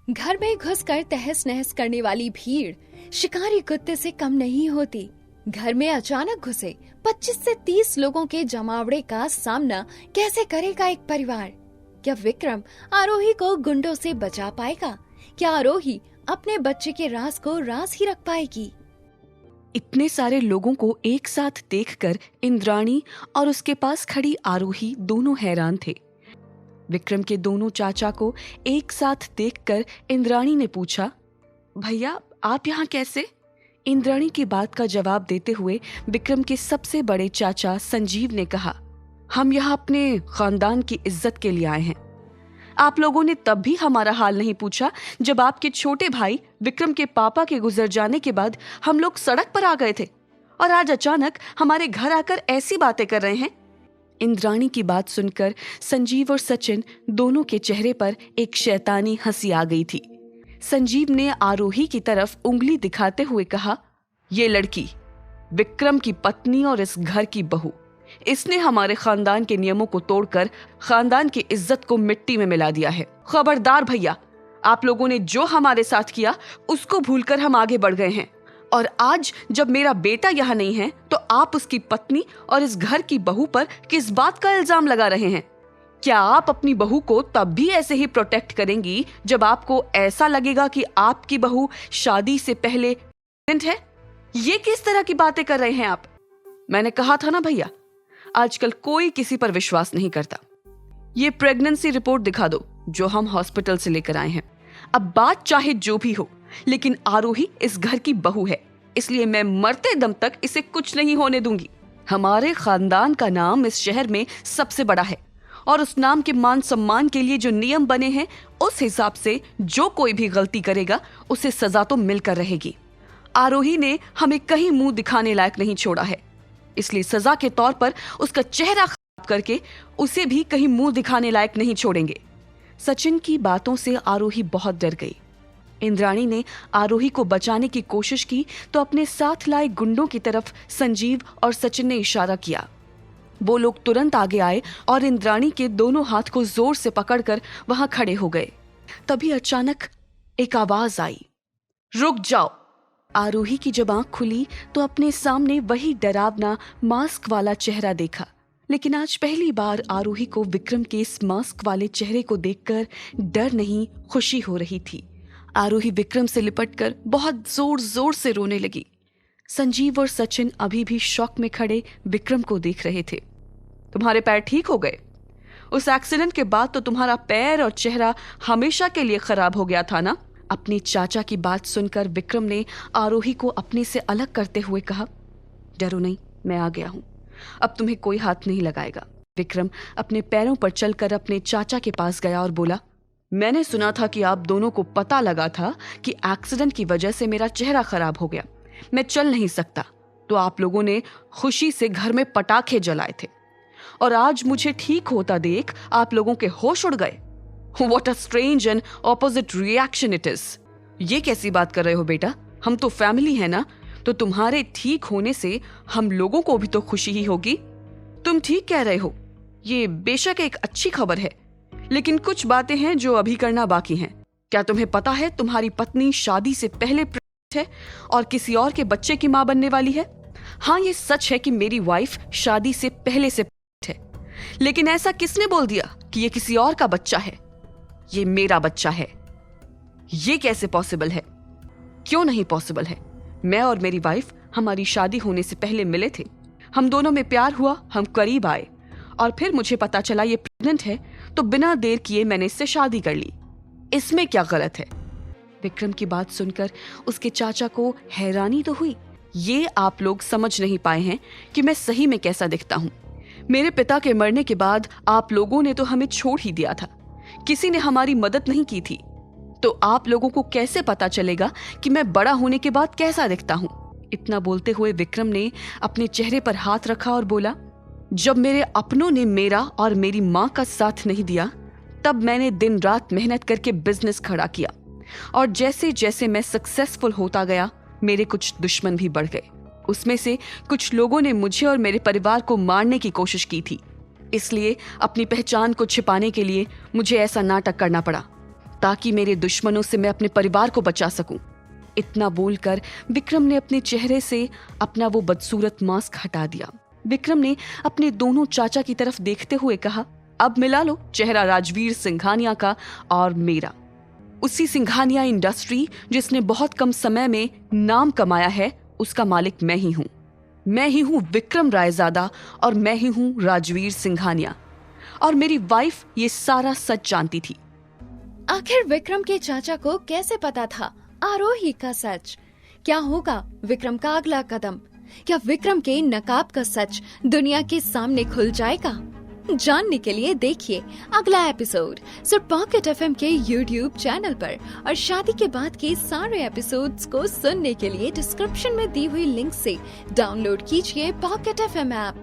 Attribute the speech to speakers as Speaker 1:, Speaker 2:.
Speaker 1: घर में घुसकर तहस नहस करने वाली भीड़ शिकारी कुत्ते से कम नहीं होती। घर में अचानक घुसे 25 से 30 लोगों के जमावड़े का सामना कैसे करेगा एक परिवार? क्या विक्रम आरोही को गुंडों से बचा पाएगा? क्या आरोही अपने बच्चे के राज को राज ही रख पाएगी?
Speaker 2: इतने सारे लोगों को एक साथ देखकर इंद्राणी और उसके पास खड़ी आरोही दोनों हैरान थे। विक्रम के दोनों चाचा को एक साथ देखकर इंद्राणी ने पूछा, भैया आप यहाँ कैसे? इंद्राणी की बात का जवाब देते हुए विक्रम के सबसे बड़े चाचा संजीव ने कहा, हम यहाँ अपने खानदान की इज्जत के लिए आए हैं। आप लोगों ने तब भी हमारा हाल नहीं पूछा जब आपके छोटे भाई विक्रम के पापा के गुजर जाने के बाद हम लोग सड़क पर आ गए थे, और आज अचानक हमारे घर आकर ऐसी बातें कर रहे हैं। इंद्राणी की बात सुनकर संजीव और सचिन दोनों के चेहरे पर एक शैतानी हंसी आ गई थी। संजीव ने आरोही की तरफ उंगली दिखाते हुए कहा, ये लड़की विक्रम की पत्नी और इस घर की बहू, इसने हमारे खानदान के नियमों को तोड़कर खानदान की इज्जत को मिट्टी में मिला दिया है। खबरदार भैया, आप लोगों ने जो हमारे साथ किया उसको भूलकर हम आगे बढ़ गए हैं, और आज जब मेरा बेटा यहाँ नहीं है तो आप उसकी पत्नी और इस घर की बहू पर किस बात का इल्जाम लगा रहे हैं? क्या आप अपनी बहू को तब भी ऐसे ही प्रोटेक्ट करेंगी जब आपको ऐसा लगेगा कि आपकी बहू शादी से पहले प्रेग्नेंट है? ये किस तरह की बातें कर रहे हैं आप? मैंने कहा था ना भैया, आजकल कोई किसी पर विश्वास नहीं करता। ये प्रेगनेंसी रिपोर्ट दिखा दो जो हम हॉस्पिटल से लेकर आए हैं। अब बात चाहे जो भी हो, लेकिन आरोही इस घर की बहू है, इसलिए मैं मरते दम तक इसे कुछ नहीं होने दूंगी। हमारे खानदान का नाम इस शहर में सबसे बड़ा है, और उस नाम के मान सम्मान के लिए जो नियम बने हैं उस हिसाब से जो कोई भी गलती करेगा उसे सजा तो मिलकर रहेगी। आरोही ने हमें कहीं मुंह दिखाने लायक नहीं छोड़ा है, इसलिए सजा के तौर पर उसका चेहरा खराब करके उसे भी कहीं मुंह दिखाने लायक नहीं छोड़ेंगे। सचिन की बातों से आरोही बहुत डर गई। इंद्राणी ने आरोही को बचाने की कोशिश की तो अपने साथ लाए गुंडों की तरफ संजीव और सचिन ने इशारा किया। वो लोग तुरंत आगे आए और इंद्राणी के दोनों हाथ को जोर से पकड़कर वहां खड़े हो गए। तभी अचानक एक आवाज आई, रुक जाओ। आरोही की जब आंख खुली तो अपने सामने वही डरावना मास्क वाला चेहरा देखा, लेकिन आज पहली बार आरोही को विक्रम के इस मास्क वाले चेहरे को देखकर डर नहीं खुशी हो रही थी। आरोही विक्रम से लिपटकर बहुत जोर जोर से रोने लगी। संजीव और सचिन अभी भी शॉक में खड़े विक्रम को देख रहे थे। तुम्हारे पैर ठीक हो गए? उस एक्सीडेंट के बाद तो तुम्हारा पैर और चेहरा हमेशा के लिए खराब हो गया था ना? अपने चाचा की बात सुनकर विक्रम ने आरोही को अपने से अलग करते हुए कहा, डरो नहीं, मैं आ गया हूं, अब तुम्हें कोई हाथ नहीं लगाएगा। विक्रम अपने पैरों पर चलकर अपने चाचा के पास गया और बोला, मैंने सुना था कि आप दोनों को पता लगा था कि एक्सीडेंट की वजह से मेरा चेहरा खराब हो गया, मैं चल नहीं सकता, तो आप लोगों ने खुशी से घर में पटाखे जलाए थे, और आज मुझे ठीक होता देख आप लोगों के होश उड़ गए। What a strange and opposite reaction it is. ये कैसी बात कर रहे हो बेटा? हम तो फैमिली है ना, तो तुम्हारे ठीक होने से हम लोगों को भी तो खुशी ही होगी। तुम ठीक कह रहे हो, ये बेशक एक अच्छी खबर है, लेकिन कुछ बातें हैं जो अभी करना बाकी हैं। क्या तुम्हें पता है तुम्हारी पत्नी शादी से पहले प्रेग्नेंट है और किसी और के बच्चे की मां बनने वाली है? हाँ, ये सच है कि मेरी वाइफ शादी से पहले से प्रेग्नेंट है, लेकिन ऐसा किसने बोल दिया कि ये किसी और का बच्चा है? ये मेरा बच्चा है। ये कैसे पॉसिबल है? क्यों नहीं पॉसिबल है? मैं और मेरी वाइफ हमारी शादी होने से पहले मिले थे, हम दोनों में प्यार हुआ, हम करीब आए, और फिर मुझे पता चला ये प्रेग्नेंट है, तो बिना देर किए मैंने इससे शादी कर ली। इसमें क्या गलत है? विक्रम की बात सुनकर उसके चाचा को हैरानी तो हुई। ये आप लोग समझ नहीं पाए हैं कि मैं सही में कैसा दिखता हूं। मेरे पिता के मरने के बाद आप लोगों ने तो हमें छोड़ ही दिया था, किसी ने हमारी मदद नहीं की थी, तो आप लोगों को कैसे पता चलेगा कि मैं बड़ा होने के बाद कैसा दिखता हूं? इतना बोलते हुए विक्रम ने अपने चेहरे पर हाथ रखा और बोला, जब मेरे अपनों ने मेरा और मेरी माँ का साथ नहीं दिया, तब मैंने दिन रात मेहनत करके बिजनेस खड़ा किया, और जैसे जैसे मैं सक्सेसफुल होता गया, मेरे कुछ दुश्मन भी बढ़ गए। उसमें से कुछ लोगों ने मुझे और मेरे परिवार को मारने की कोशिश की थी, इसलिए अपनी पहचान को छिपाने के लिए मुझे ऐसा नाटक करना पड़ा। ताकि मेरे दुश्मनों से मैं अपने परिवार को बचा सकूं। इतना बोलकर विक्रम ने अपने चेहरे से अपना वो बदसूरत मास्क हटा दिया। विक्रम ने अपने दोनों चाचा की तरफ देखते हुए कहा, अब मिला लो चेहरा राजवीर सिंघानिया का और मेरा। उसी सिंघानिया इंडस्ट्री जिसने बहुत कम समय में नाम कमाया है, उसका मालिक मैं ही हूं। मैं ही हूं विक्रम रायजादा और मैं ही हूं राजवीर सिंघानिया। और मेरी वाइफ ये सारा सच जानती थी।
Speaker 1: आखिर विक्रम के चाचा को कैसे पता था आरोही का सच? क्या होगा विक्रम का अगला कदम? क्या विक्रम के नकाब का सच दुनिया के सामने खुल जाएगा? जानने के लिए देखिए अगला एपिसोड सिर्फ पॉकेट एफएम के YouTube चैनल पर। और शादी के बाद के सारे एपिसोड्स को सुनने के लिए डिस्क्रिप्शन में दी हुई लिंक से डाउनलोड कीजिए पॉकेट एफएम ऐप।